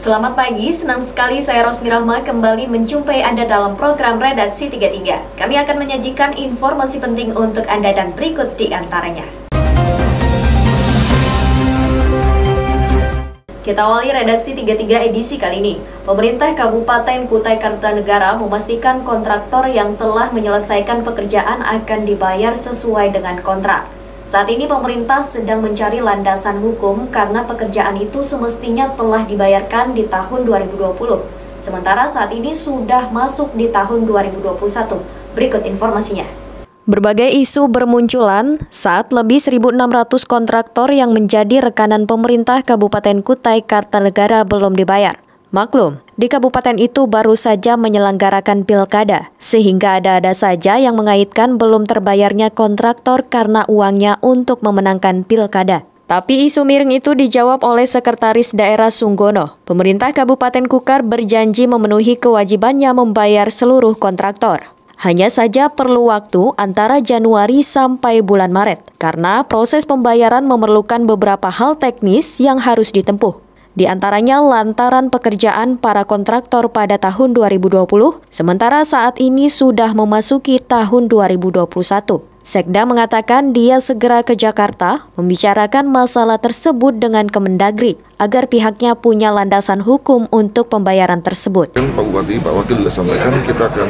Selamat pagi, senang sekali saya Rosmi Rahma kembali menjumpai Anda dalam program Redaksi 33. Kami akan menyajikan informasi penting untuk Anda dan berikut di antaranya. Kita awali Redaksi 33 edisi kali ini. Pemerintah Kabupaten Kutai Kartanegara memastikan kontraktor yang telah menyelesaikan pekerjaan akan dibayar sesuai dengan kontrak. Saat ini pemerintah sedang mencari landasan hukum karena pekerjaan itu semestinya telah dibayarkan di tahun 2020. Sementara saat ini sudah masuk di tahun 2021. Berikut informasinya. Berbagai isu bermunculan saat lebih 1.600 kontraktor yang menjadi rekanan pemerintah Kabupaten Kutai Kartanegara belum dibayar. Maklum, di kabupaten itu baru saja menyelenggarakan pilkada, sehingga ada-ada saja yang mengaitkan belum terbayarnya kontraktor karena uangnya untuk memenangkan pilkada. Tapi isu miring itu dijawab oleh Sekretaris Daerah Sunggono. Pemerintah Kabupaten Kukar berjanji memenuhi kewajibannya membayar seluruh kontraktor. Hanya saja perlu waktu antara Januari sampai bulan Maret, karena proses pembayaran memerlukan beberapa hal teknis yang harus ditempuh. Di antaranya lantaran pekerjaan para kontraktor pada tahun 2020, sementara saat ini sudah memasuki tahun 2021. Sekda mengatakan dia segera ke Jakarta membicarakan masalah tersebut dengan Kemendagri agar pihaknya punya landasan hukum untuk pembayaran tersebut. Pak Bupati, Pak Wakil sudah sampaikan kita akan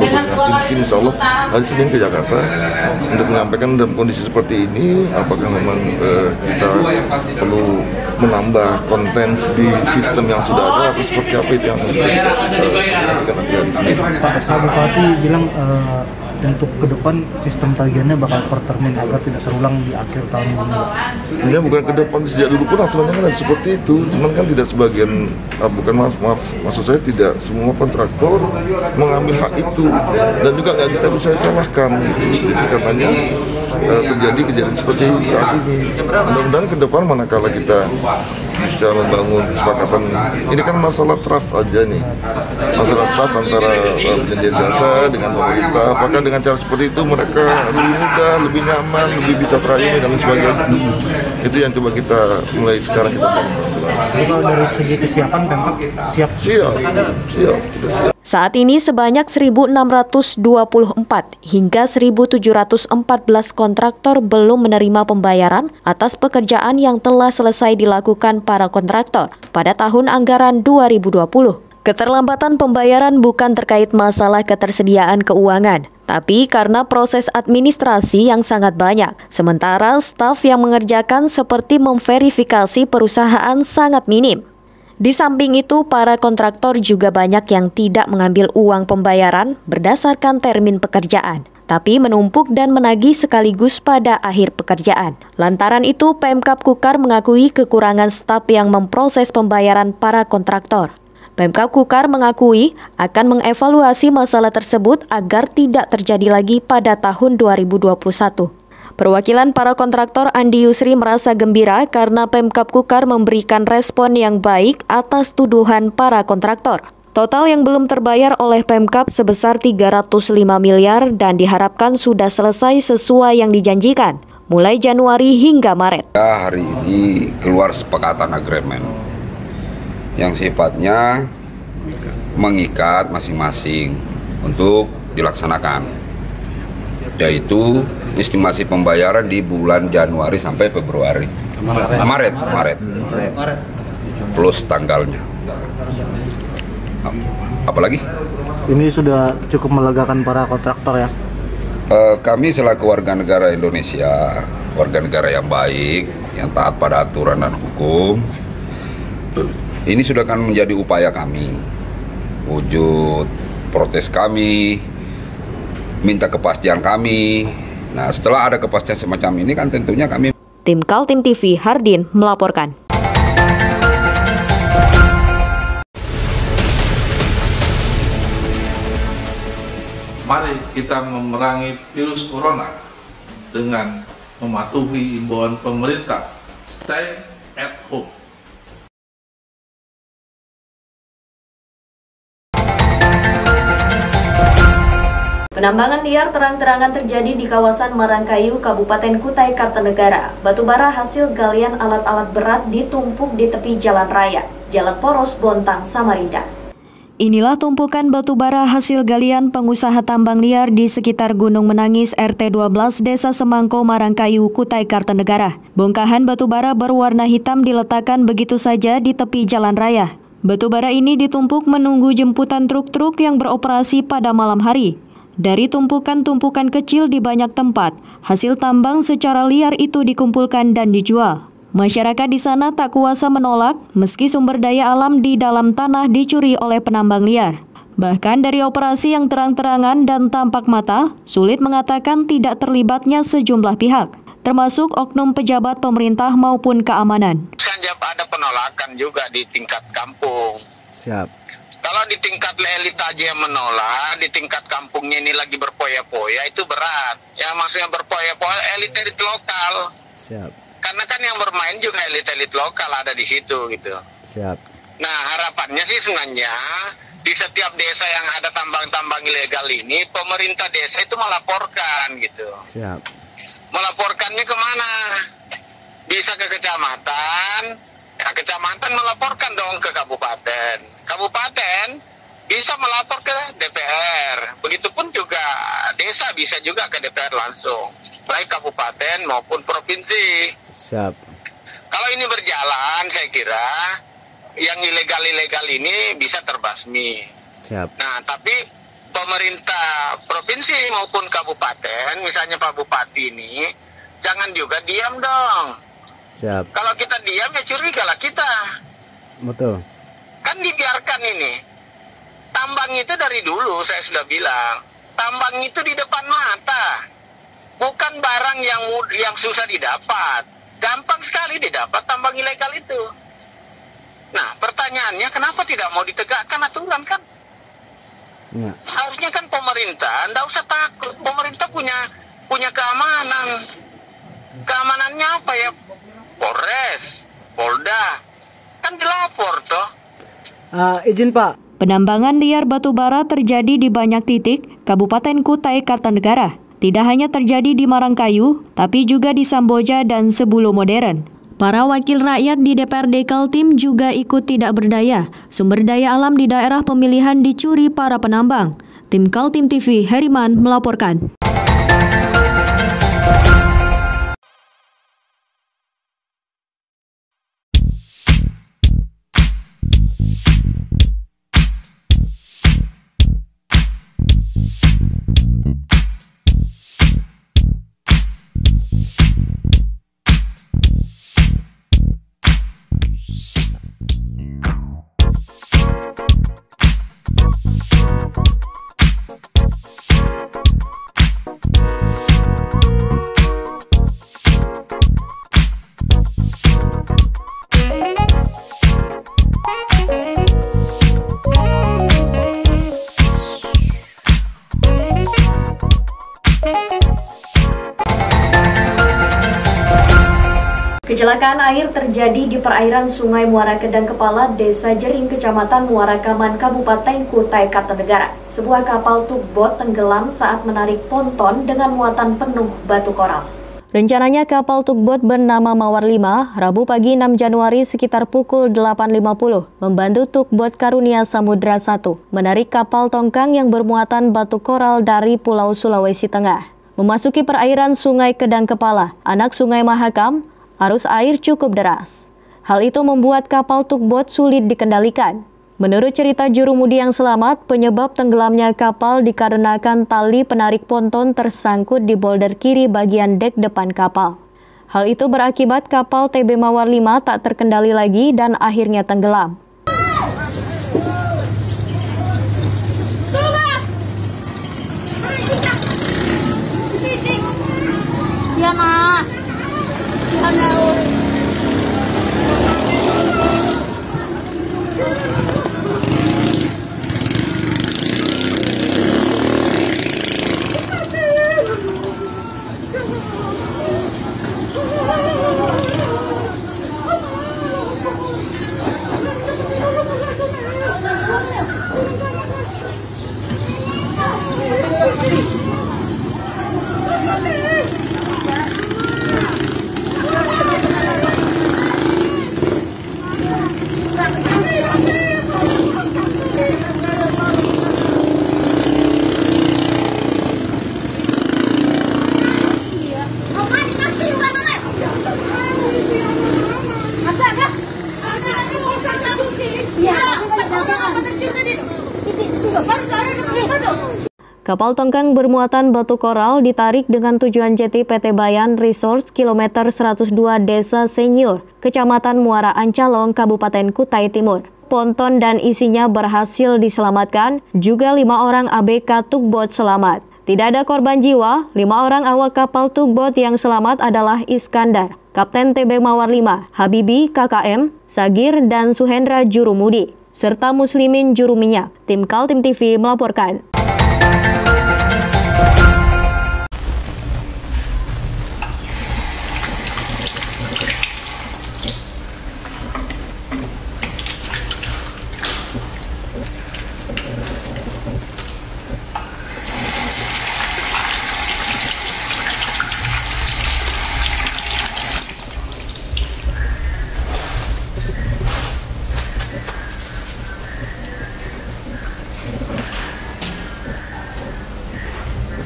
berkoordinasi mungkin insya Allah hari Senin ke Jakarta untuk menyampaikan dalam kondisi seperti ini apakah memang kita perlu menambah konten di sistem yang sudah ada atau seperti apa itu yang mungkin kita nanti hari Senin. Pak Bupati bilang untuk ke depan sistem tagihannya bakal per termin agar tidak terulang di akhir tahun ini. Ini bukan ke depan, sejak dulu pun aturannya kan seperti itu. Cuman kan tidak sebagian, maksud saya tidak semua kontraktor mengambil hak itu dan juga nggak kita bisa salahkan gitu. Jadi katanya terjadi kejadian seperti saat ini. Mudah-mudahan ke depan manakala kita bisa membangun kesepakatan, ini kan masalah trust aja nih, masalah trust antara penyedia jasa dengan pemerintah. Apakah dengan cara seperti itu mereka lebih mudah, lebih nyaman, lebih bisa terayomi dan sebagainya. Itu yang coba kita mulai sekarang kita bangun. Jadi kalau dari segi kesiapan Pemkab siap. Saat ini sebanyak 1.624 hingga 1.714 kontraktor belum menerima pembayaran atas pekerjaan yang telah selesai dilakukan para kontraktor pada tahun anggaran 2020. Keterlambatan pembayaran bukan terkait masalah ketersediaan keuangan, tapi karena proses administrasi yang sangat banyak. Sementara staf yang mengerjakan seperti memverifikasi perusahaan sangat minim. Di samping itu, para kontraktor juga banyak yang tidak mengambil uang pembayaran berdasarkan termin pekerjaan, tapi menumpuk dan menagih sekaligus pada akhir pekerjaan. Lantaran itu, Pemkab Kukar mengakui kekurangan staf yang memproses pembayaran para kontraktor. Pemkab Kukar mengakui akan mengevaluasi masalah tersebut agar tidak terjadi lagi pada tahun 2021. Perwakilan para kontraktor Andi Yusri merasa gembira karena Pemkab Kukar memberikan respon yang baik atas tuduhan para kontraktor. Total yang belum terbayar oleh Pemkab sebesar 305 miliar dan diharapkan sudah selesai sesuai yang dijanjikan, mulai Januari hingga Maret. Hari ini keluar sepakatan agreement yang sifatnya mengikat masing-masing untuk dilaksanakan, yaitu estimasi pembayaran di bulan Januari sampai Februari, Maret, plus tanggalnya. Apalagi? Ini sudah cukup melegakan para kontraktor ya? Kami selaku warga negara Indonesia, warga negara yang baik, yang taat pada aturan dan hukum, ini sudah akan menjadi upaya kami, wujud protes kami, minta kepastian kami. Nah, setelah ada kepastian semacam ini kan tentunya kami. Tim Kaltim TV Hardin melaporkan. Mari kita memerangi virus corona dengan mematuhi imbauan pemerintah. Stay at home. Penambangan liar terang-terangan terjadi di kawasan Marangkayu, Kabupaten Kutai Kartanegara. Batubara hasil galian alat-alat berat ditumpuk di tepi jalan raya. Jalan Poros, Bontang, Samarinda. Inilah tumpukan batu bara hasil galian pengusaha tambang liar di sekitar Gunung Menangis RT 12 Desa Semangko, Marangkayu, Kutai Kartanegara. Bongkahan batu bara berwarna hitam diletakkan begitu saja di tepi jalan raya. Batu bara ini ditumpuk menunggu jemputan truk-truk yang beroperasi pada malam hari. Dari tumpukan-tumpukan kecil di banyak tempat, hasil tambang secara liar itu dikumpulkan dan dijual. Masyarakat di sana tak kuasa menolak meski sumber daya alam di dalam tanah dicuri oleh penambang liar. Bahkan dari operasi yang terang-terangan dan tampak mata, sulit mengatakan tidak terlibatnya sejumlah pihak, termasuk oknum pejabat pemerintah maupun keamanan. Ada penolakan juga di tingkat kampung. Siap. Kalau di tingkat elit aja yang menolak, di tingkat kampungnya ini lagi berpoya-poya, itu berat. Ya maksudnya berpoya-poya elit-elit lokal. Siap. Karena kan yang bermain juga elit-elit lokal ada di situ gitu. Siap. Nah harapannya sih sebenarnya di setiap desa yang ada tambang-tambang ilegal ini, pemerintah desa itu melaporkan gitu. Siap. Melaporkannya kemana? Bisa ke kecamatan, ya kecamatan melaporkan dong ke kabupaten. Kabupaten bisa melapor ke DPR. Begitupun juga desa bisa juga ke DPR langsung, baik kabupaten maupun provinsi. Siap. Kalau ini berjalan, saya kira yang ilegal-ilegal ini bisa terbasmi. Siap. Nah, tapi pemerintah provinsi maupun kabupaten, misalnya Pak Bupati ini, jangan juga diam dong. Siap. Kalau kita diam ya curiga lah kita. Betul. Kan dibiarkan ini. Tambang itu dari dulu saya sudah bilang, tambang itu di depan mata. Bukan barang yang susah didapat. Gampang sekali didapat tambang ilegal itu. Nah, pertanyaannya kenapa tidak mau ditegakkan aturan kan? Ya. Harusnya kan pemerintah, enggak usah takut. Pemerintah punya keamanan. Keamanannya apa ya? Polres, Polda. Kan dilapor toh. Izin Pak. Penambangan liar batu bara terjadi di banyak titik Kabupaten Kutai Kartanegara. Tidak hanya terjadi di Marangkayu, tapi juga di Samboja dan Sebulu Modern. Para wakil rakyat di DPRD Kaltim juga ikut tidak berdaya. Sumber daya alam di daerah pemilihan dicuri para penambang. Tim Kaltim TV, Heriman melaporkan. Kecelakaan air terjadi di perairan Sungai Muara Kedang Kepala, Desa Jering, Kecamatan Muara Kaman, Kabupaten Kutai Kartanegara. Sebuah kapal tugboat tenggelam saat menarik ponton dengan muatan penuh batu koral. Rencananya kapal tugboat bernama Mawar 5, Rabu pagi 6 Januari sekitar pukul 8.50, membantu tugboat Karunia Samudra 1, menarik kapal tongkang yang bermuatan batu koral dari Pulau Sulawesi Tengah. Memasuki perairan Sungai Kedang Kepala, anak Sungai Mahakam, arus air cukup deras. Hal itu membuat kapal tugboat sulit dikendalikan. Menurut cerita jurumudi yang selamat, penyebab tenggelamnya kapal dikarenakan tali penarik ponton tersangkut di bolder kiri bagian dek depan kapal. Hal itu berakibat kapal TB Mawar 5 tak terkendali lagi dan akhirnya tenggelam. Ya, Nak. Kapal tongkang bermuatan batu koral ditarik dengan tujuan jeti PT Bayan Resource kilometer 102 Desa Senior, Kecamatan Muara Ancalong, Kabupaten Kutai Timur. Ponton dan isinya berhasil diselamatkan, juga 5 orang ABK tugboat selamat. Tidak ada korban jiwa, 5 orang awak kapal tugboat yang selamat adalah Iskandar, Kapten TB Mawar 5, Habibi KKM, Sagir dan Suhendra Jurumudi, serta Muslimin Juru Minyak. Tim Kaltim TV melaporkan.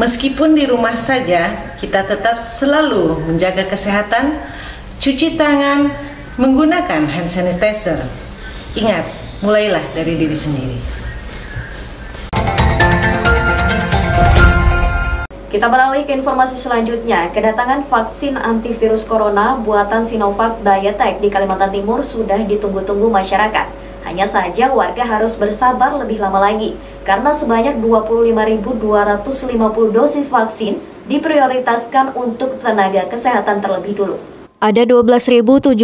Meskipun di rumah saja, kita tetap selalu menjaga kesehatan, cuci tangan, menggunakan hand sanitizer. Ingat, mulailah dari diri sendiri. Kita beralih ke informasi selanjutnya. Kedatangan vaksin antivirus corona buatan Sinovac Biotech di Kalimantan Timur sudah ditunggu-tunggu masyarakat. Hanya saja warga harus bersabar lebih lama lagi, karena sebanyak 25.250 dosis vaksin diprioritaskan untuk tenaga kesehatan terlebih dulu. Ada 12.760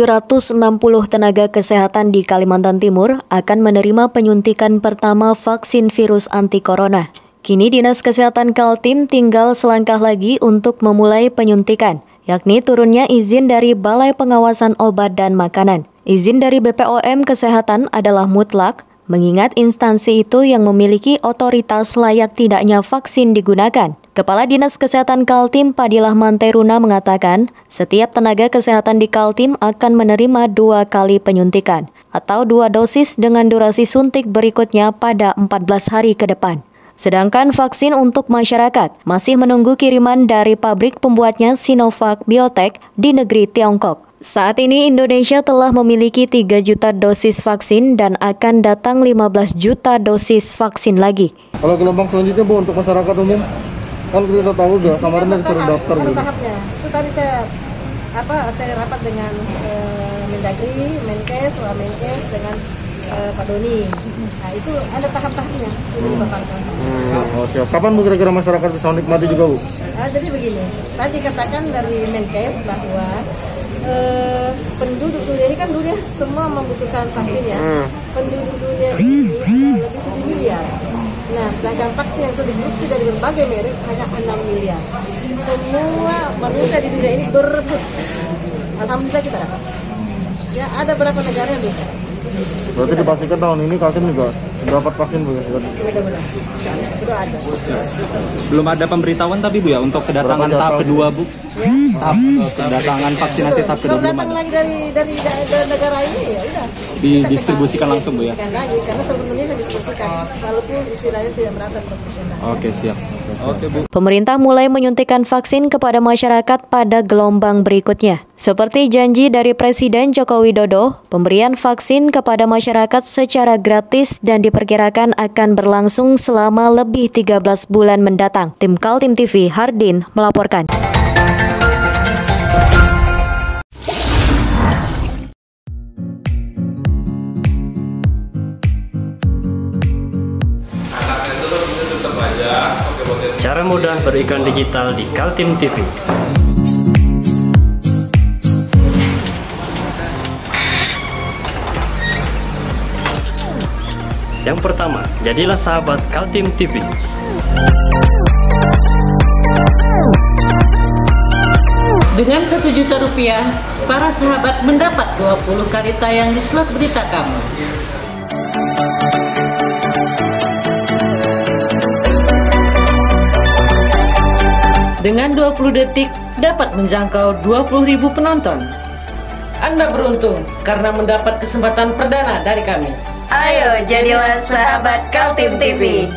tenaga kesehatan di Kalimantan Timur akan menerima penyuntikan pertama vaksin virus anti-corona. Kini Dinas Kesehatan Kaltim tinggal selangkah lagi untuk memulai penyuntikan, yakni turunnya izin dari Balai Pengawasan Obat dan Makanan. Izin dari BPOM Kesehatan adalah mutlak, mengingat instansi itu yang memiliki otoritas layak tidaknya vaksin digunakan. Kepala Dinas Kesehatan Kaltim Padilah Manteruna mengatakan, setiap tenaga kesehatan di Kaltim akan menerima 2 kali penyuntikan, atau 2 dosis dengan durasi suntik berikutnya pada 14 hari ke depan. Sedangkan vaksin untuk masyarakat masih menunggu kiriman dari pabrik pembuatnya Sinovac Biotech di negeri Tiongkok. Saat ini Indonesia telah memiliki 3 juta dosis vaksin dan akan datang 15 juta dosis vaksin lagi. Kalau gelombang selanjutnya Bu untuk masyarakat umum, kan kita tahu udah samarinda disuruh daftar gitu. Tahapnya, itu tadi saya rapat dengan Mendagri, Menkes, Wamenkes dengan Pak Doni. Nah itu ada tahap-tahapnya sudah dibatalkan. Oh siap. Kapan Bu kira-kira masyarakat bisa menikmati juga Bu? Jadi begini, tadi katakan dari Menkes bahwa penduduk dunia ini kan dunia semua membutuhkan vaksin ya. Penduduk dunia ini lebih 7 miliar. Nah, sedangkan vaksin yang sudah diproduksi dari berbagai merek hanya 6 miliar. Semua manusia di dunia ini berebut. Alhamdulillah kita dapat. Ya, ada berapa negara yang bisa. Berarti dipastikan tahun ini Kaltim juga dapat vaksin Bu? Mudah-mudahan. Sudah ada. Belum ada pemberitahuan tapi Bu ya untuk kedatangan tahap kedua Bu? Ya. Tahap kedatangan vaksinasi tahap kedua belum ada. Lagi dari negara ini ya udah. Didistribusikan langsung Bu ya? Lagi, karena sebelumnya saya distribusikan, walaupun istilahnya tidak merata profesional. Oke siap. Oke Bu. Pemerintah mulai menyuntikkan vaksin kepada masyarakat pada gelombang berikutnya. Seperti janji dari Presiden Joko Widodo, pemberian vaksin kepada masyarakat secara gratis dan diperkirakan akan berlangsung selama lebih 13 bulan mendatang. Tim Kaltim TV, Hardin melaporkan. Cara mudah beriklan digital di Kaltim TV. Yang pertama, jadilah sahabat Kaltim TV. Dengan Rp1 juta, para sahabat mendapat 20 kali tayang di slot berita kamu. Dengan 20 detik dapat menjangkau 20.000 penonton. Anda beruntung karena mendapat kesempatan perdana dari kami. Ayo jadilah sahabat Kaltim TV.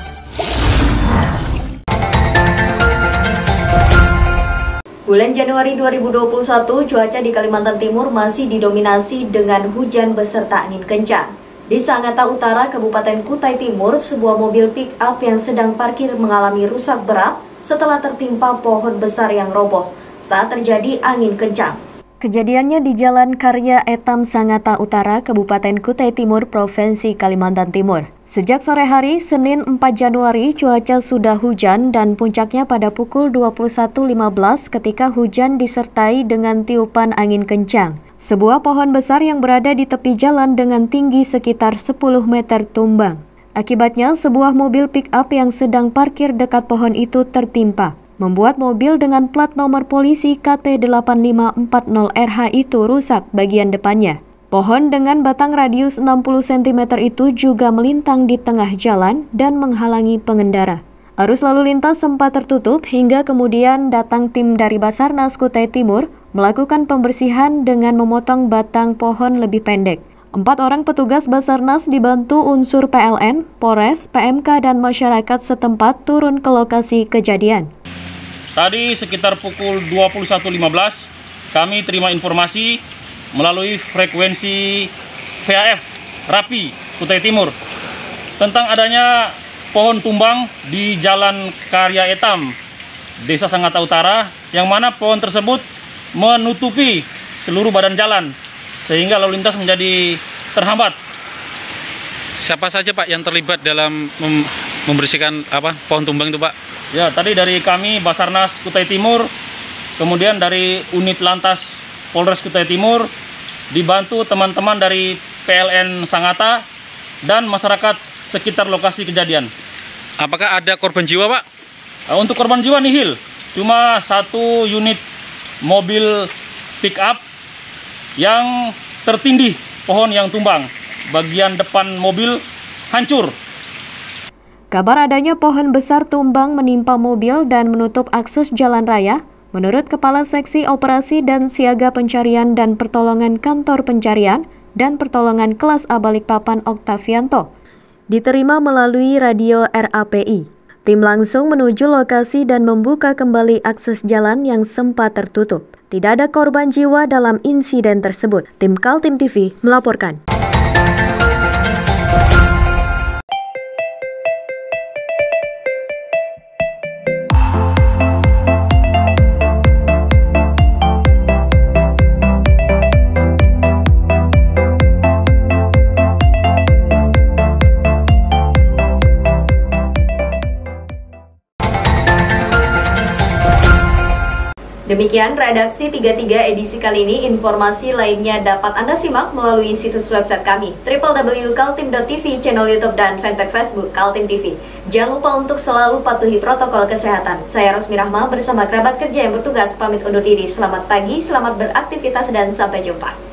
Bulan Januari 2021, cuaca di Kalimantan Timur masih didominasi dengan hujan beserta angin kencang. Di Sangatta Utara, Kabupaten Kutai Timur, sebuah mobil pick-up yang sedang parkir mengalami rusak berat setelah tertimpa pohon besar yang roboh saat terjadi angin kencang. Kejadiannya di Jalan Karya Etam, Sangatta Utara, Kabupaten Kutai Timur, Provinsi Kalimantan Timur. Sejak sore hari, Senin 4 Januari, cuaca sudah hujan dan puncaknya pada pukul 21.15 ketika hujan disertai dengan tiupan angin kencang. Sebuah pohon besar yang berada di tepi jalan dengan tinggi sekitar 10 meter tumbang. Akibatnya, sebuah mobil pick-up yang sedang parkir dekat pohon itu tertimpa, membuat mobil dengan plat nomor polisi KT8540RH itu rusak bagian depannya. Pohon dengan batang radius 60 cm itu juga melintang di tengah jalan dan menghalangi pengendara. Arus lalu lintas sempat tertutup hingga kemudian datang tim dari Basarnas Kutai Timur melakukan pembersihan dengan memotong batang pohon lebih pendek. 4 orang petugas Basarnas dibantu unsur PLN, Polres, PMK, dan masyarakat setempat turun ke lokasi kejadian. Tadi sekitar pukul 21.15 kami terima informasi melalui frekuensi VHF Rapi Kutai Timur tentang adanya pohon tumbang di Jalan Karya Etam, Desa Sangatta Utara, yang mana pohon tersebut menutupi seluruh badan jalan sehingga lalu lintas menjadi terhambat. Siapa saja Pak yang terlibat dalam membersihkan pohon tumbang itu Pak? Ya, tadi dari kami Basarnas Kutai Timur, kemudian dari unit lantas Polres Kutai Timur, dibantu teman-teman dari PLN Sangatta dan masyarakat sekitar lokasi kejadian. Apakah ada korban jiwa Pak? Untuk korban jiwa nihil, cuma 1 unit mobil pick-up yang tertindih pohon yang tumbang. Bagian depan mobil hancur. Kabar adanya pohon besar tumbang menimpa mobil dan menutup akses jalan raya, menurut Kepala Seksi Operasi dan Siaga Pencarian dan Pertolongan Kantor Pencarian dan Pertolongan Kelas A Balikpapan Oktavianto, diterima melalui radio RAPI. Tim langsung menuju lokasi dan membuka kembali akses jalan yang sempat tertutup. Tidak ada korban jiwa dalam insiden tersebut. Tim Kaltim TV melaporkan. Demikian redaksi 33 edisi kali ini. Informasi lainnya dapat Anda simak melalui situs website kami www.kaltim.tv, channel YouTube dan fanpage Facebook Kaltim TV. Jangan lupa untuk selalu patuhi protokol kesehatan. Saya Rosmi Rahma bersama kerabat kerja yang bertugas pamit undur diri. Selamat pagi, selamat beraktivitas dan sampai jumpa.